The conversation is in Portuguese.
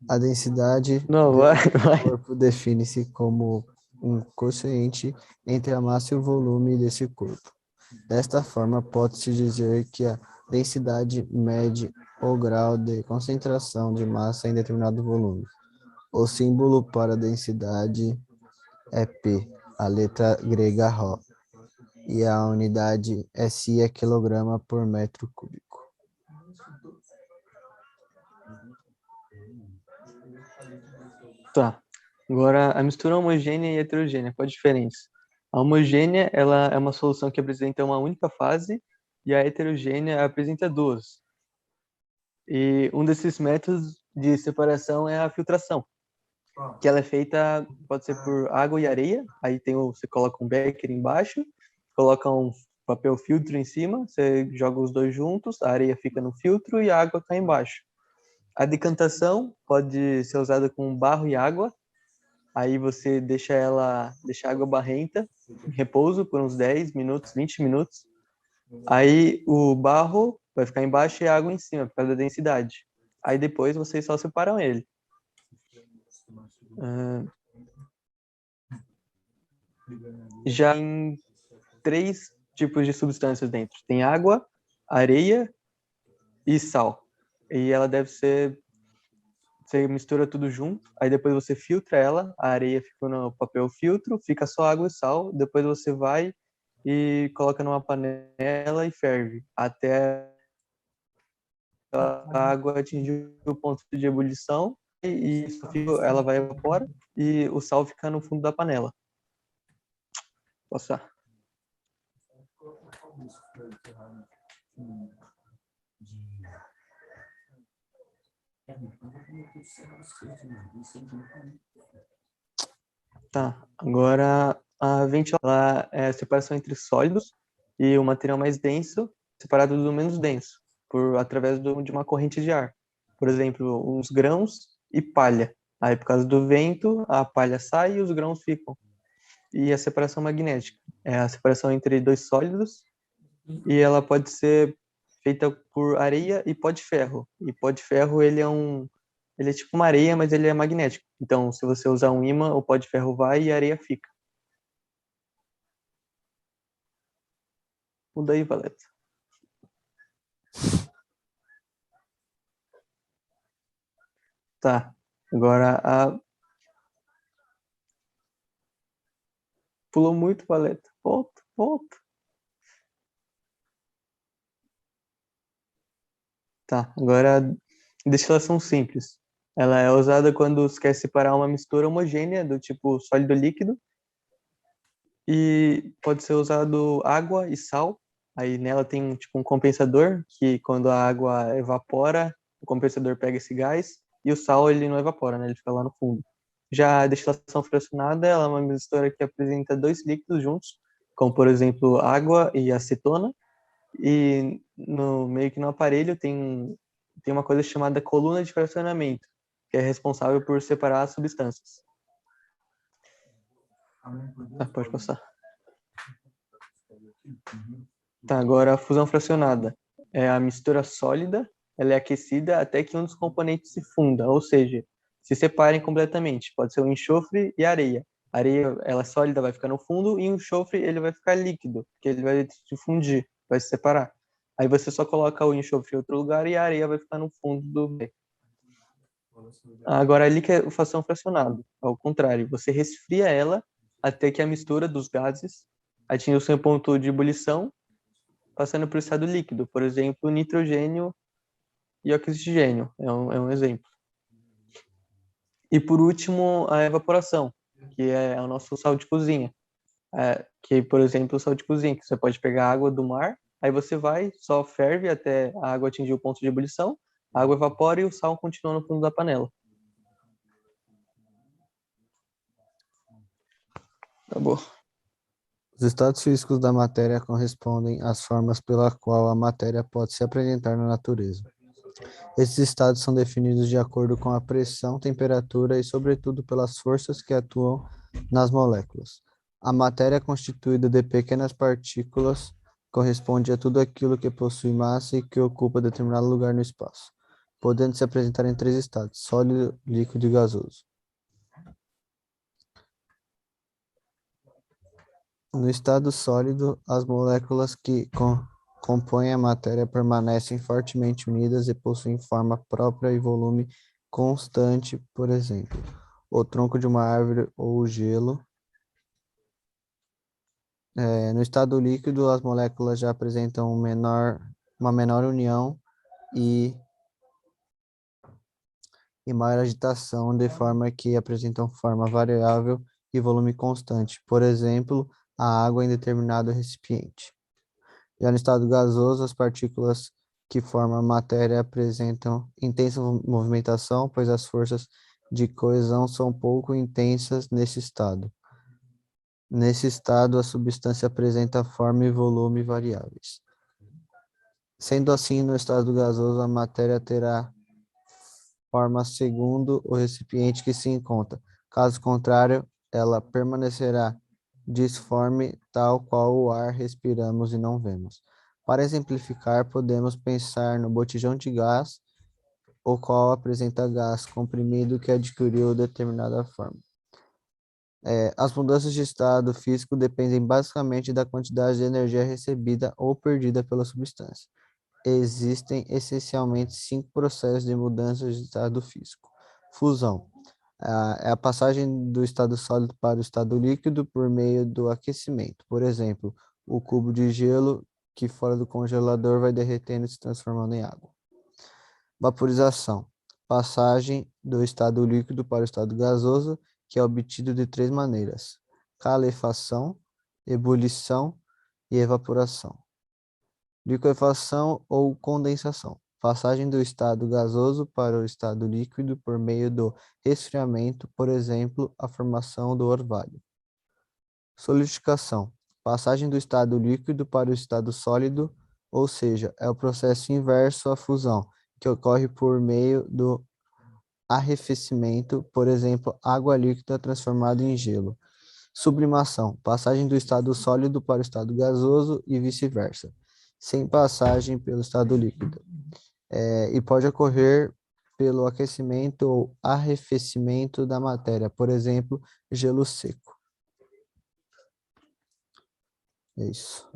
A densidade Não, de vai, um vai. corpo define-se como um quociente entre a massa e o volume desse corpo. Desta forma, pode-se dizer que a densidade mede o grau de concentração de massa em determinado volume. O símbolo para a densidade é P, a letra grega Rho, e a unidade SI é quilograma por metro cúbico. Tá. Agora, a mistura homogênea e heterogênea, qual a diferença? A homogênea, ela é uma solução que apresenta uma única fase e a heterogênea apresenta duas. E um desses métodos de separação é a filtração, que ela é feita, pode ser por água e areia, aí você coloca um becker embaixo, coloca um papel filtro em cima, você joga os dois juntos, a areia fica no filtro e a água está embaixo. A decantação pode ser usada com barro e água, aí você deixa a água barrenta, em repouso por uns 10 minutos, 20 minutos, aí o barro vai ficar embaixo e a água em cima, por causa da densidade. Aí depois vocês só separam ele. Já em três tipos de substâncias dentro. Tem água, areia e sal. E ela deve ser. Você mistura tudo junto, aí depois você filtra ela, a areia fica no papel filtro, fica só água e sal, depois você vai e coloca numa panela e ferve, até a água atingir o ponto de ebulição e ela vai evapora e o sal fica no fundo da panela. Passar. Tá, agora a ventilação é a separação entre sólidos e o material mais denso separado do menos denso, através de uma corrente de ar. Por exemplo, uns grãos e palha. Aí, por causa do vento, a palha sai e os grãos ficam. E a separação magnética é a separação entre dois sólidos e ela pode ser feita por areia e pó de ferro. E pó de ferro, ele é tipo uma areia, mas ele é magnético. Então, se você usar um ímã, o pó de ferro vai e a areia fica. Muda aí, Valeta. Tá. Agora, pulou muito, Valeta. Volta, volta. Tá. Agora, destilação simples. Ela é usada quando você quer separar uma mistura homogênea do tipo sólido líquido e pode ser usado água e sal. Aí nela tem tipo um compensador que quando a água evapora, o compensador pega esse gás e o sal ele não evapora, né? Ele fica lá no fundo. Já a destilação fracionada, ela é uma mistura que apresenta dois líquidos juntos, como por exemplo água e acetona, e no meio que no aparelho tem uma coisa chamada coluna de fracionamento, que é responsável por separar as substâncias. Ah, pode passar. Tá, agora a fusão fracionada. É a mistura sólida, ela é aquecida até que um dos componentes se funda, ou seja, se separem completamente. Pode ser o enxofre e a areia. A areia, ela é sólida, vai ficar no fundo, e o enxofre, ele vai ficar líquido, porque ele vai se fundir, vai se separar. Aí você só coloca o enxofre em outro lugar e a areia vai ficar no fundo do beco. Agora, a liquefação fracionada, ao contrário, você resfria ela até que a mistura dos gases atinja o seu ponto de ebulição passando para o estado líquido, por exemplo, nitrogênio e oxigênio, é um exemplo. E por último, a evaporação, que é o nosso sal de cozinha. Que, por exemplo, o sal de cozinha, que você pode pegar água do mar, aí você vai, só ferve até a água atingir o ponto de ebulição, a água evapora e o sal continua no fundo da panela. Acabou. Os estados físicos da matéria correspondem às formas pela qual a matéria pode se apresentar na natureza. Esses estados são definidos de acordo com a pressão, temperatura e, sobretudo, pelas forças que atuam nas moléculas. A matéria constituída de pequenas partículas corresponde a tudo aquilo que possui massa e que ocupa determinado lugar no espaço. podendo se apresentar em 3 estados: sólido, líquido e gasoso. No estado sólido, as moléculas que compõem a matéria permanecem fortemente unidas e possuem forma própria e volume constante, por exemplo, o tronco de uma árvore ou o gelo. No estado líquido, as moléculas já apresentam uma menor união e maior agitação, de forma que apresentam forma variável e volume constante, por exemplo, a água em determinado recipiente. Já no estado gasoso, as partículas que formam a matéria apresentam intensa movimentação, pois as forças de coesão são pouco intensas nesse estado. Nesse estado, a substância apresenta forma e volume variáveis. Sendo assim, no estado gasoso, a matéria terá forma segundo o recipiente que se encontra. Caso contrário, ela permanecerá disforme, tal qual o ar respiramos e não vemos. Para exemplificar, podemos pensar no botijão de gás, o qual apresenta gás comprimido que adquiriu determinada forma. As mudanças de estado físico dependem basicamente da quantidade de energia recebida ou perdida pela substância. Existem essencialmente 5 processos de mudança de estado físico. Fusão é a passagem do estado sólido para o estado líquido por meio do aquecimento. Por exemplo, o cubo de gelo que fora do congelador vai derretendo e se transformando em água. Vaporização, passagem do estado líquido para o estado gasoso, que é obtido de 3 maneiras: calefação, ebulição e evaporação. Liquefação ou condensação, passagem do estado gasoso para o estado líquido por meio do resfriamento, por exemplo, a formação do orvalho. Solidificação, passagem do estado líquido para o estado sólido, ou seja, é o processo inverso à fusão, que ocorre por meio do arrefecimento, por exemplo, água líquida transformada em gelo. Sublimação, passagem do estado sólido para o estado gasoso e vice-versa, sem passagem pelo estado líquido. E pode ocorrer pelo aquecimento ou arrefecimento da matéria, por exemplo, gelo seco. É isso.